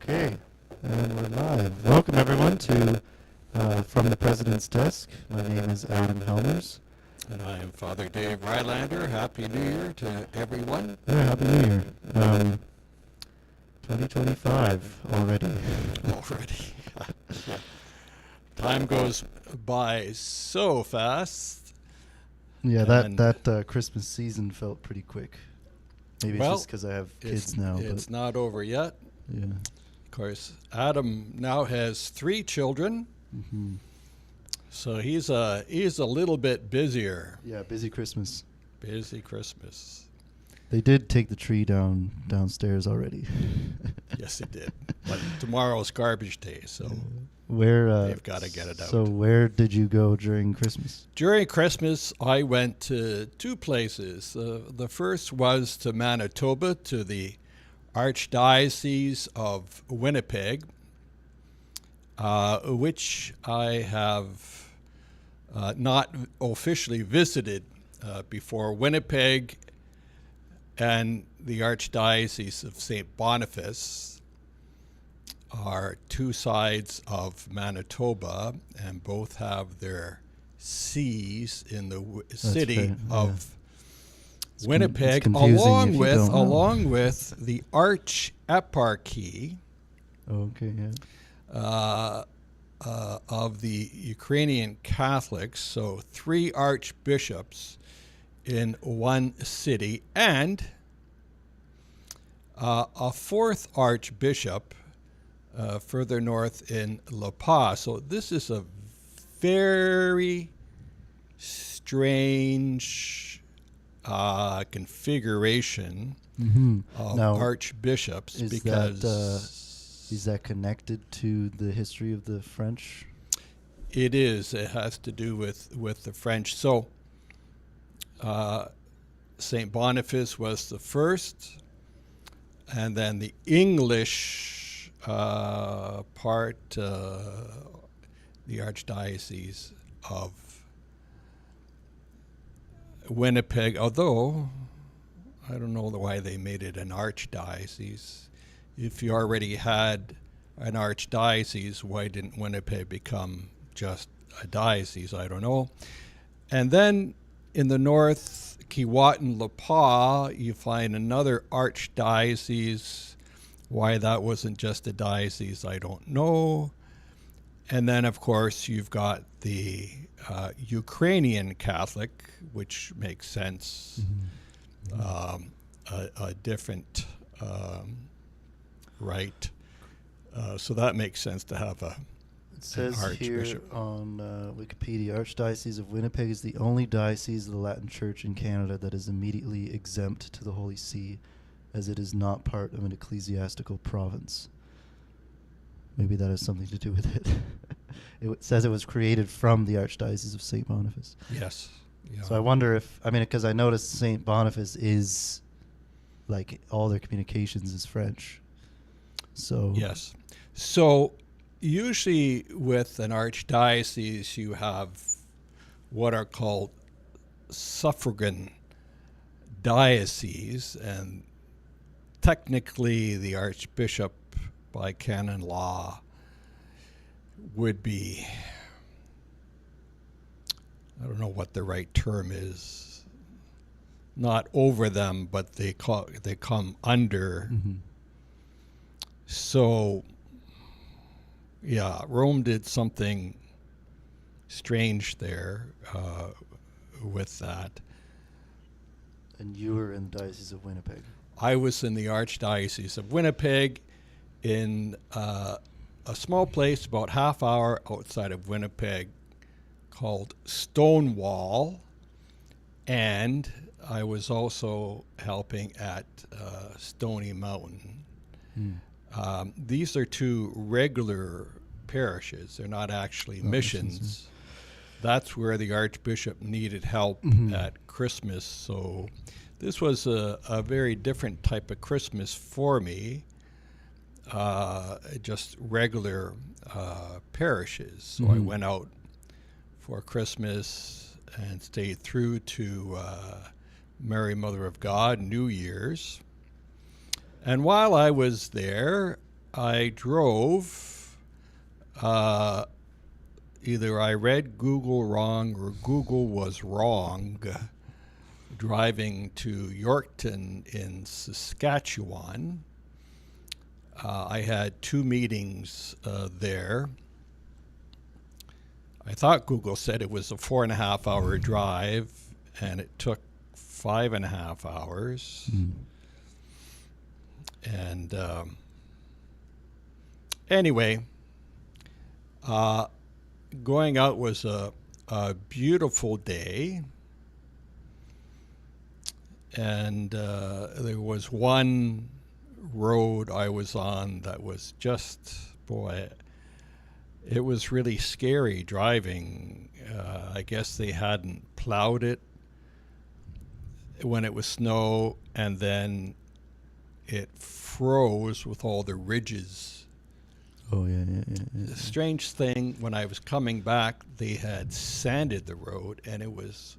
Okay, and we're live. Welcome everyone to From the President's Desk. My name is Adam Helmers. And I am Father Dave Reilander. Happy New Year to everyone. Yeah, Happy New Year. 2025 already. Already. Time goes by so fast. Yeah, that Christmas season felt pretty quick. Maybe it's just because I have kids now. It's not over yet. Yeah. Of course, Adam now has 3 children. Mm-hmm. So he's a little bit busier. Yeah, busy Christmas. Busy Christmas. They did take the tree downstairs already. Yes, they did. But tomorrow's garbage day, so they've got to get it out. So where did you go during Christmas? During Christmas, I went to 2 places. The first was to Manitoba, to the Archdiocese of Winnipeg, which I have not officially visited before. Winnipeg and the Archdiocese of St. Boniface are 2 sides of Manitoba, and both have their sees in the city of Winnipeg, along with the Archeparchy of the Ukrainian Catholics. So 3 archbishops in one city, and a 4th archbishop further north in La Paz. So this is a very strange configuration of archbishops. Is that connected to the history of the French? It is. It has to do with the French. So St. Boniface was the first, and then the English part, the Archdiocese of Winnipeg, although I don't know why they made it an archdiocese. If you already had an archdiocese, why didn't Winnipeg become just a diocese? I don't know. And then in the north, Keewatin-La you find another archdiocese. Why that wasn't just a diocese, I don't know. And then, of course, you've got the Ukrainian Catholic, which makes sense. A different rite. So that makes sense to have It says here on Wikipedia, Archdiocese of Winnipeg is the only diocese of the Latin Church in Canada that is immediately exempt to the Holy See, as it is not part of an ecclesiastical province. Maybe that has something to do with it. It says it was created from the Archdiocese of St. Boniface. Yes. Yeah. So I wonder because I noticed St. Boniface is, like, all their communications is French. So yes. So usually with an archdiocese, you have what are called suffragan dioceses, and technically the archbishop by canon law would be, I don't know what the right term is, not over them, but they come under. So, yeah, Rome did something strange there with that. And you were in the Diocese of Winnipeg. I was in the Archdiocese of Winnipeg, in a small place about half hour outside of Winnipeg called Stonewall, and I was also helping at Stony Mountain. These are 2 regular parishes. They're not actually missions. That's where the Archbishop needed help at Christmas. So this was a very different type of Christmas for me, just regular parishes. So I went out for Christmas and stayed through to Mary Mother of God, New Year's. And while I was there, I drove, either I read Google wrong or Google was wrong, driving to Yorkton in Saskatchewan. I had 2 meetings there. I thought Google said it was a 4.5-hour drive, and it took 5.5 hours. And anyway, going out was a beautiful day. And there was one road I was on that was just, boy, it was really scary driving. I guess they hadn't plowed it when it was snow, and then it froze with all the ridges. Oh, yeah. The strange thing, when I was coming back, they had sanded the road, and it was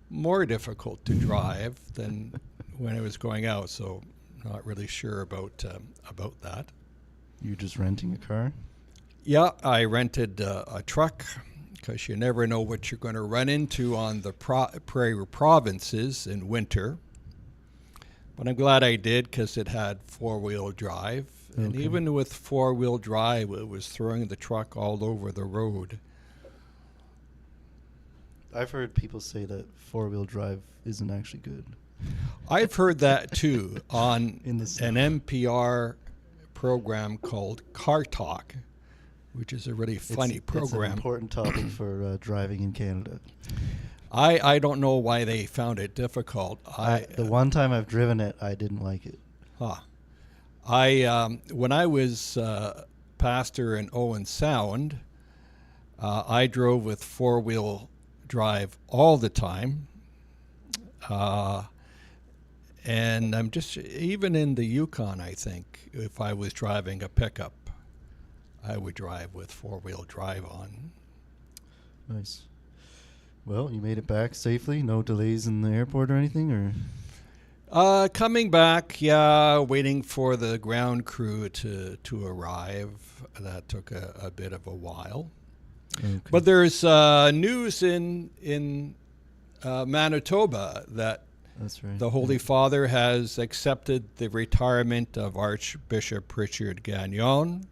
more difficult to drive than when I was going out, so not really sure about that. You're just renting a car? Yeah, I rented a truck because you never know what you're going to run into on the prairie provinces in winter. But I'm glad I did because it had 4-wheel drive. Okay. And even with 4-wheel drive, it was throwing the truck all over the road. I've heard people say that 4-wheel drive isn't actually good. I've heard that too on an NPR program called Car Talk, which is a really funny program. It's an important topic for driving in Canada. I don't know why they found it difficult. The one time I've driven it, I didn't like it. When I was pastor in Owen Sound, I drove with 4-wheel drive all the time. And I'm just, even in the Yukon, I think, if I was driving a pickup, I would drive with 4-wheel drive on. Nice. Well, you made it back safely? No delays in the airport or anything, or? Coming back, yeah, waiting for the ground crew to arrive. That took a bit of a while. Okay. But there's news in Manitoba that that's right. The Holy Father has accepted the retirement of Archbishop Richard Gagnon.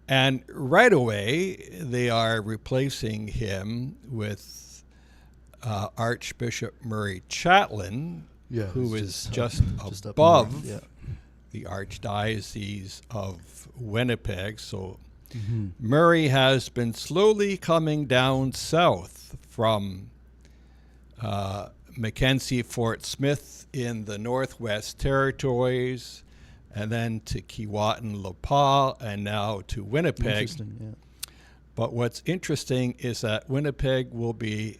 And right away, they are replacing him with Archbishop Murray Chatelain, who is just above the Archdiocese of Winnipeg. So Murray has been slowly coming down south from Mackenzie, Fort Smith in the Northwest Territories, and then to Keewatin-La, and now to Winnipeg. Interesting, yeah. But what's interesting is that Winnipeg will be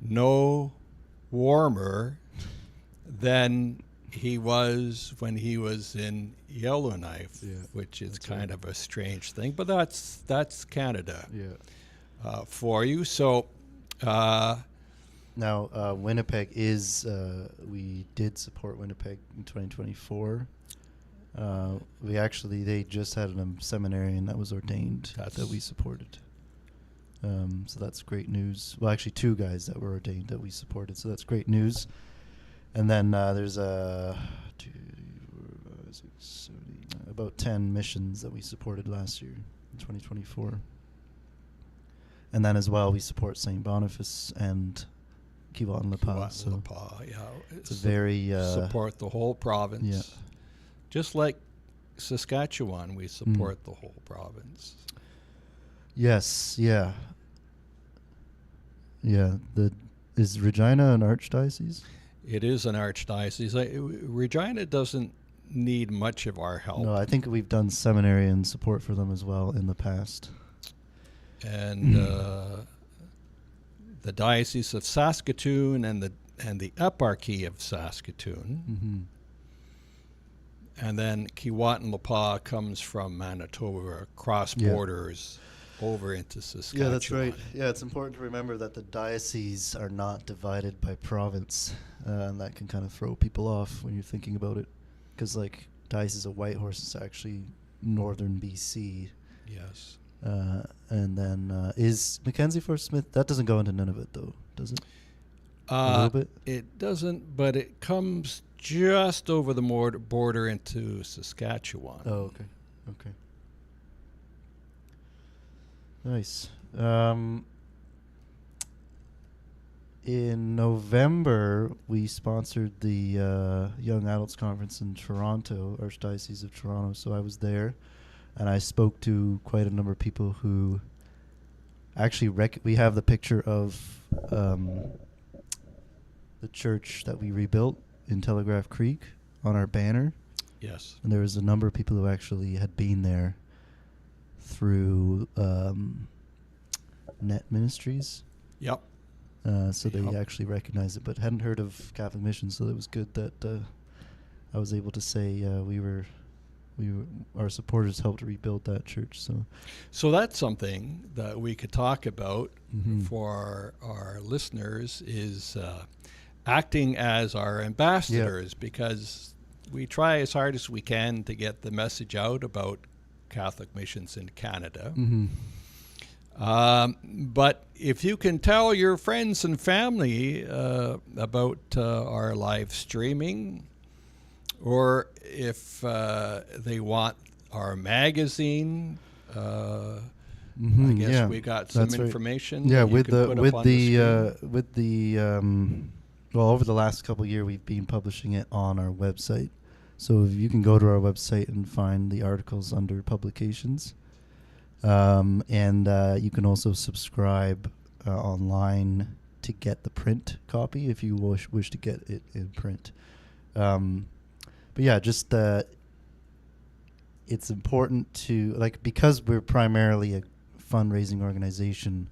no warmer than he was when he was in Yellowknife, which is kind of a strange thing. But that's Canada for you. So now Winnipeg is, we did support Winnipeg in 2024. They just had a seminarian that was ordained that we supported. So that's great news. Well, actually 2 guys that were ordained that we supported. So that's great news. And then there's about 10 missions that we supported last year in 2024. And then as well, we support St. Boniface and Keewatin-La. So it's a very support the whole province. Yeah. Just like Saskatchewan, we support the whole province. Yes, yeah. Is Regina an archdiocese? It is an archdiocese. Regina doesn't need much of our help. No, I think we've done seminarian support for them as well in the past. And the Diocese of Saskatoon and the Eparchy of Saskatoon. And then Keewatin-La comes from Manitoba, across borders over into Saskatchewan. Yeah, that's right. Yeah, it's important to remember that the dioceses are not divided by province, and that can kind of throw people off when you're thinking about it. Because, like, Diocese of Whitehorse is actually northern BC. Yes. And then is Mackenzie Fort Smith, that doesn't go into Nunavut though, does it? A little bit? It doesn't, but it comes just over the border into Saskatchewan. Oh, okay. Okay. Nice. In November, we sponsored the Young Adults Conference in Toronto, Archdiocese of Toronto. So I was there, and I spoke to quite a number of people who actually we have the picture of the church that we rebuilt in Telegraph Creek on our banner. Yes. And there was a number of people who actually had been there through Net Ministries. Yep. So they actually recognized it, but hadn't heard of Catholic Mission. So it was good that I was able to say our supporters helped rebuild that church. So that's something that we could talk about Mm-hmm. for our listeners is acting as our ambassadors, because we try as hard as we can to get the message out about Catholic missions in Canada. Mm-hmm. But if you can tell your friends and family about our live streaming, or if they want our magazine, I guess we got some information. Yeah, with well, over the last couple of years, we've been publishing it on our website. So if you can go to our website and find the articles under publications. And you can also subscribe online to get the print copy if you wish to get it in print. But yeah, just it's important to, because we're primarily a fundraising organization,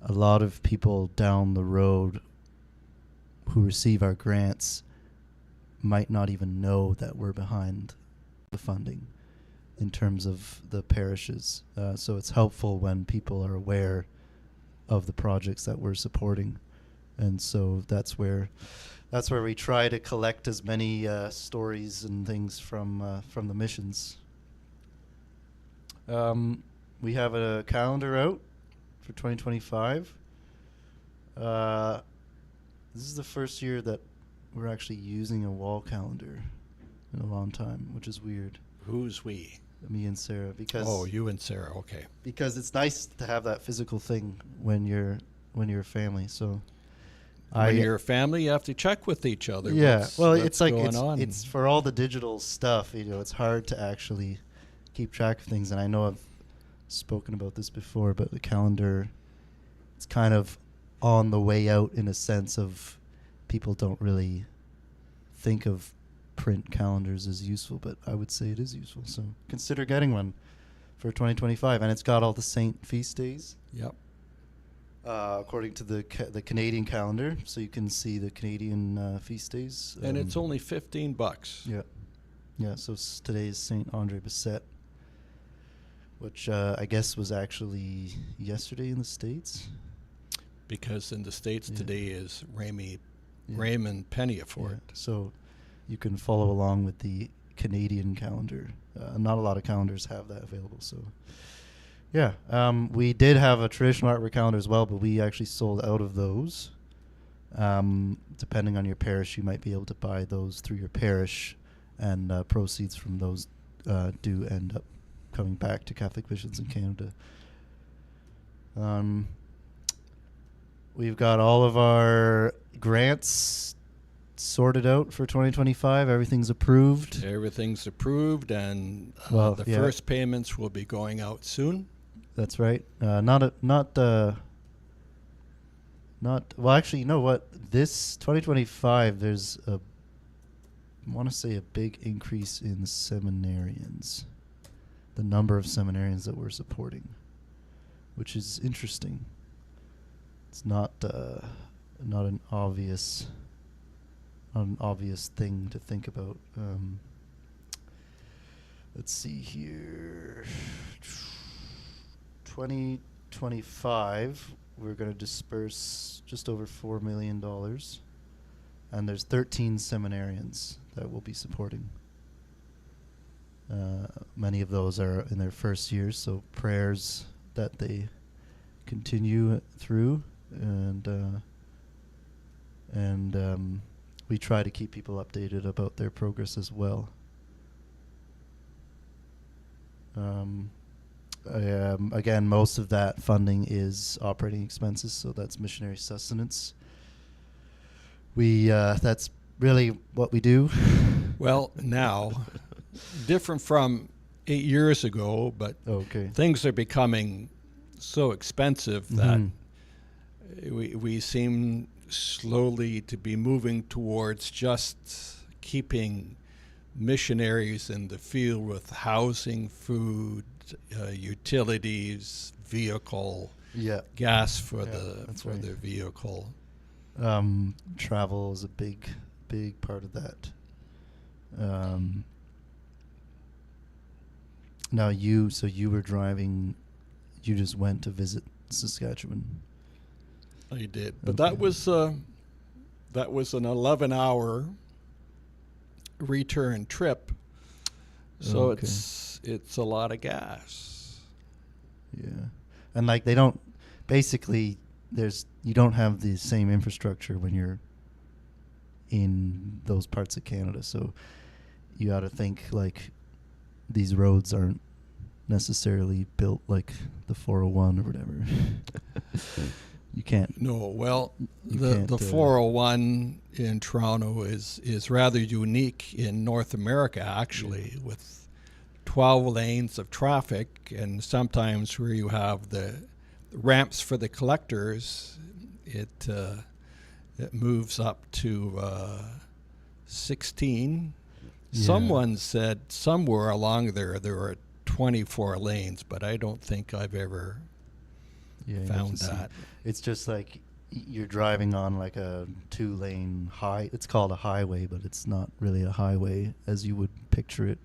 a lot of people down the road who receive our grants might not even know that we're behind the funding in terms of the parishes. So it's helpful when people are aware of the projects that we're supporting. And so that's where we try to collect as many stories and things from the missions. We have a calendar out for 2025. This is the first year that we're actually using a wall calendar in a long time, which is weird. Who's we? Me and Sarah, because you and Sarah, okay. Because it's nice to have that physical thing when you're a family. So when you're a family, you have to check with each other. Yeah, what's going on. It's for all the digital stuff. It's hard to actually keep track of things. And I know I've spoken about this before, but the calendar, it's kind of on the way out in a sense of people don't really think of print calendars as useful, but I would say it is useful. So consider getting one for 2025, and it's got all the saint feast days. Yep. According to the Canadian calendar, so you can see the Canadian feast days. And it's only $15. Yeah. Yeah. So today is Saint Andre Bessette, which I guess was actually yesterday in the States. Because in the States today is Raymond Penniafort. Yeah. So you can follow along with the Canadian calendar. Not a lot of calendars have that available. So, yeah. We did have a traditional artwork calendar as well, but we actually sold out of those. Depending on your parish, you might be able to buy those through your parish, and proceeds from those do end up coming back to Catholic Missions in Canada. We've got all of our grants sorted out for 2025. Everything's approved. Everything's approved, and first payments will be going out soon. That's right. Well, actually, you know what? This 2025, there's I want to say a big increase in seminarians, the number of seminarians that we're supporting, which is interesting. It's not an obvious thing to think about. Let's see here. 2025, we're going to disperse just over $4 million, and there's 13 seminarians that we'll be supporting. Many of those are in their first years, so prayers that they continue through, and we try to keep people updated about their progress as well. Again, most of that funding is operating expenses, so that's missionary sustenance. That's really what we do. Well, now, different from 8 years ago, but Okay. things are becoming so expensive that we seem slowly to be moving towards just keeping missionaries in the field with housing, food, utilities, vehicle, gas for the vehicle. Travel is a big part of that. Now you were driving, you just went to visit Saskatchewan. I did, but that was an 11-hour return trip, so it's a lot of gas. Yeah, and like they don't basically you don't have the same infrastructure when you're in those parts of Canada, so you got to think like these roads aren't necessarily built like the 401 or whatever. You can't. No, well, the 401 in Toronto is rather unique in North America, actually, with 12 lanes of traffic, and sometimes where you have the ramps for the collectors, it moves up to 16. Yeah. Someone said somewhere along there were 24 lanes, but I don't think I've ever found that. It's just like you're driving on like a 2-lane it's called a highway, but it's not really a highway as you would picture it.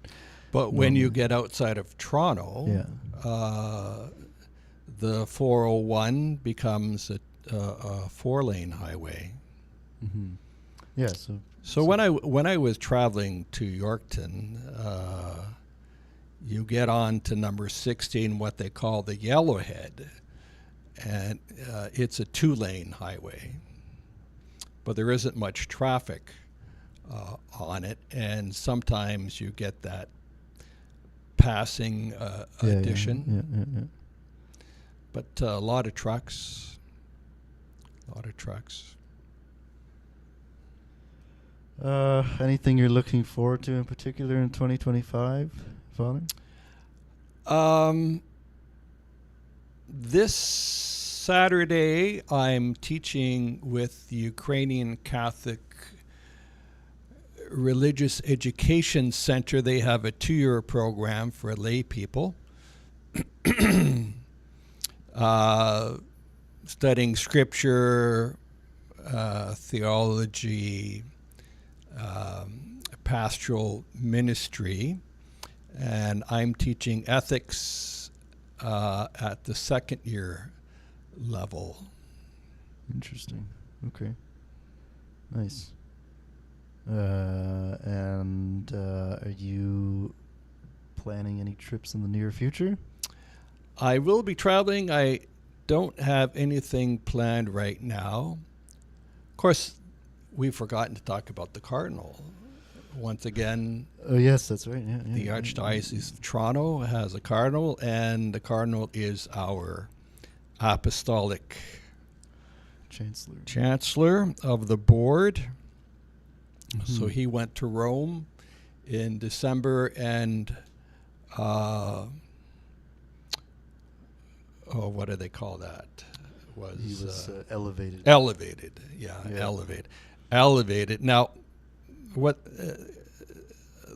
But when you get outside of Toronto, the 401 becomes a 4-lane highway. Mm-hmm. Yeah. So when I was traveling to Yorkton, you get on to number 16, what they call the Yellowhead, and it's a 2-lane highway, but there isn't much traffic on it, and sometimes you get that passing addition. Yeah. But a lot of trucks. Anything you're looking forward to in particular in 2025, Father? This Saturday, I'm teaching with the Ukrainian Catholic Religious Education Center. They have a 2-year program for lay people, studying scripture, theology, pastoral ministry, and I'm teaching ethics at the 2nd year level. Interesting. Okay. Nice. And are you planning any trips in the near future? I will be traveling. I don't have anything planned right now. Of course, we've forgotten to talk about the Cardinal. Once again, oh yes, that's right. The Archdiocese of Toronto has a Cardinal, and the Cardinal is our apostolic chancellor of the board. Mm-hmm. So he went to Rome in December, and what do they call that? He was elevated. Elevated. Now, what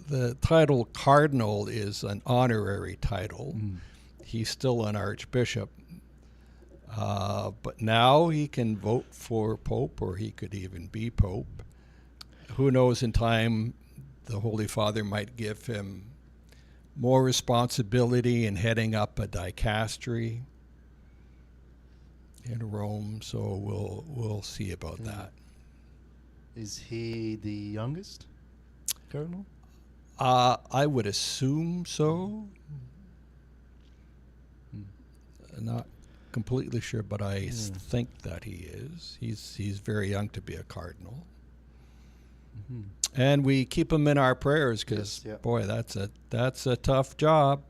the title cardinal is an honorary title. He's still an archbishop, but now he can vote for pope, or he could even be pope. Who knows, in time the Holy Father might give him more responsibility in heading up a dicastery in Rome, so we'll see about that. Is he the youngest cardinal? I would assume so. Not completely sure, but I think that he is. He's very young to be a cardinal. And we keep him in our prayers because, boy, that's a tough job.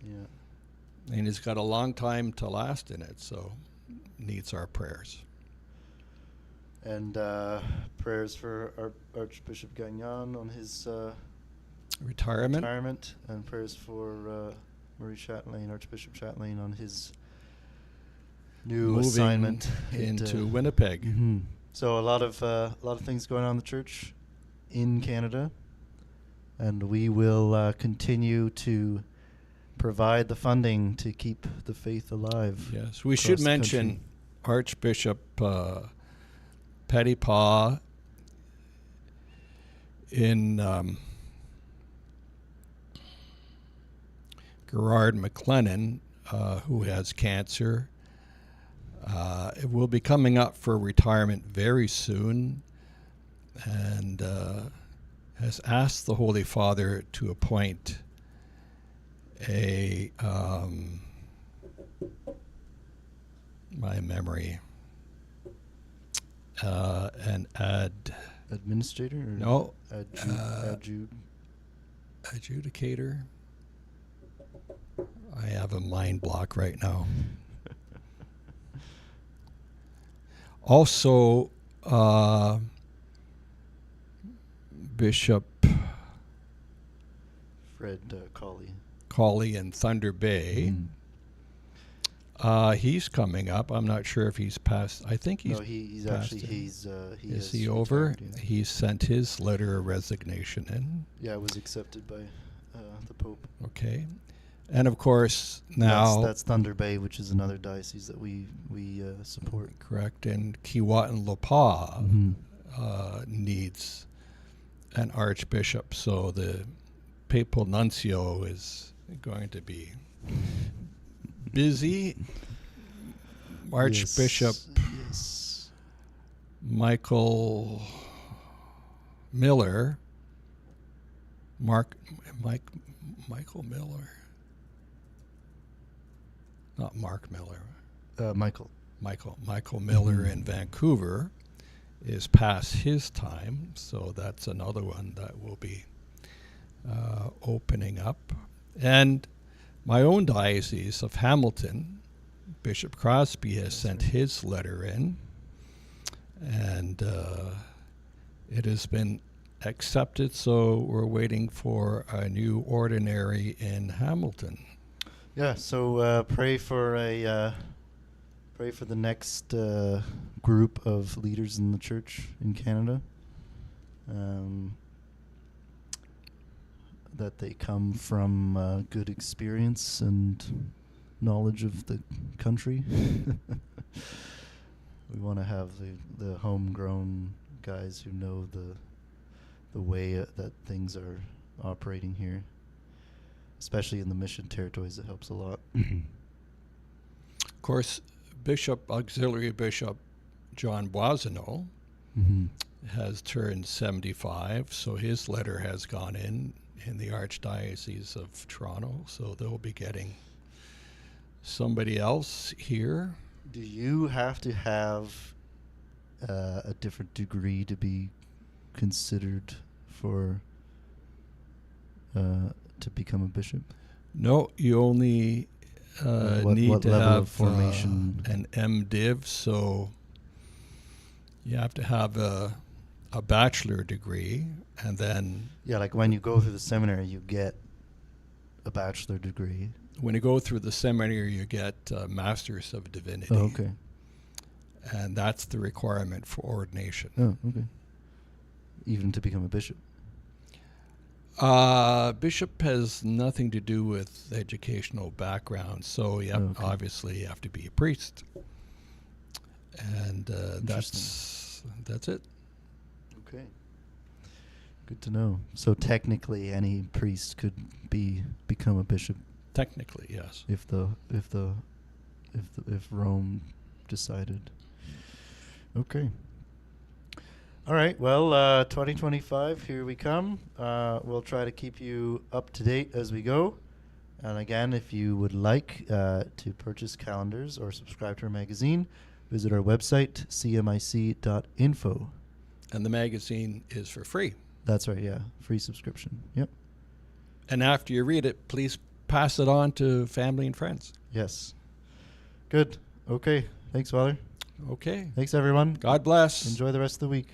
Yeah. And he's got a long time to last in it, so needs our prayers. And prayers for Archbishop Gagnon on his retirement, and prayers for Marie Chatelain, Archbishop Chatelain, on his new moving assignment into Winnipeg. So a lot of things going on in the church in Canada, and we will continue to provide the funding to keep the faith alive. Yes, we should mention Archbishop Pettypaw in Gerard McLennan, who has cancer. It will be coming up for retirement very soon, and has asked the Holy Father to appoint a an administrator? Or no, adjudicator. I have a mind block right now. Also, Bishop Fred Cawley in Thunder Bay. He's coming up. I'm not sure if he's passed. I think he's. No, he's passed actually it. Is he over? Retired, yeah. He sent his letter of resignation in. Yeah, it was accepted by the Pope. Okay, and of course now that's Thunder Bay, which is another diocese that we support. Correct, and Keewatin-Lapa needs an archbishop, so the papal nuncio is going to be busy. Archbishop Michael Miller, Michael Miller, not Mark Miller. Michael Miller in Vancouver is past his time, so that's another one that will be opening up. And my own diocese of Hamilton, Bishop Crosby has sent his letter in, and it has been accepted, so we're waiting for a new ordinary in Hamilton. Yeah, so pray for the next group of leaders in the church in Canada. That they come from good experience and knowledge of the country. We want to have the homegrown guys who know the way that things are operating here, especially in the mission territories. It helps a lot. Of course, Auxiliary Bishop John Boisonneau has turned 75, so his letter has gone in the Archdiocese of Toronto, so they'll be getting somebody else here. Do you have to have a different degree to be considered for to become a bishop? No, you only need to have formation? An MDiv, so you have to have a bachelor degree, and then like when you go through the seminary, you get a bachelor degree. When you go through the seminary, you get Masters of Divinity. Oh, okay. And that's the requirement for ordination. Oh, okay. Even to become a bishop? Bishop has nothing to do with educational background, so obviously you have to be a priest. And that's it. Okay. Good to know. So technically, any priest could become a bishop. Technically, yes. If Rome decided. Okay. All right. Well, 2025, here we come. We'll try to keep you up to date as we go. And again, if you would like to purchase calendars or subscribe to our magazine, visit our website, cmic.info. And the magazine is for free. That's right, yeah. Free subscription. Yep. And after you read it, please pass it on to family and friends. Yes. Good. Okay. Thanks, Father. Okay. Thanks, everyone. God bless. Enjoy the rest of the week.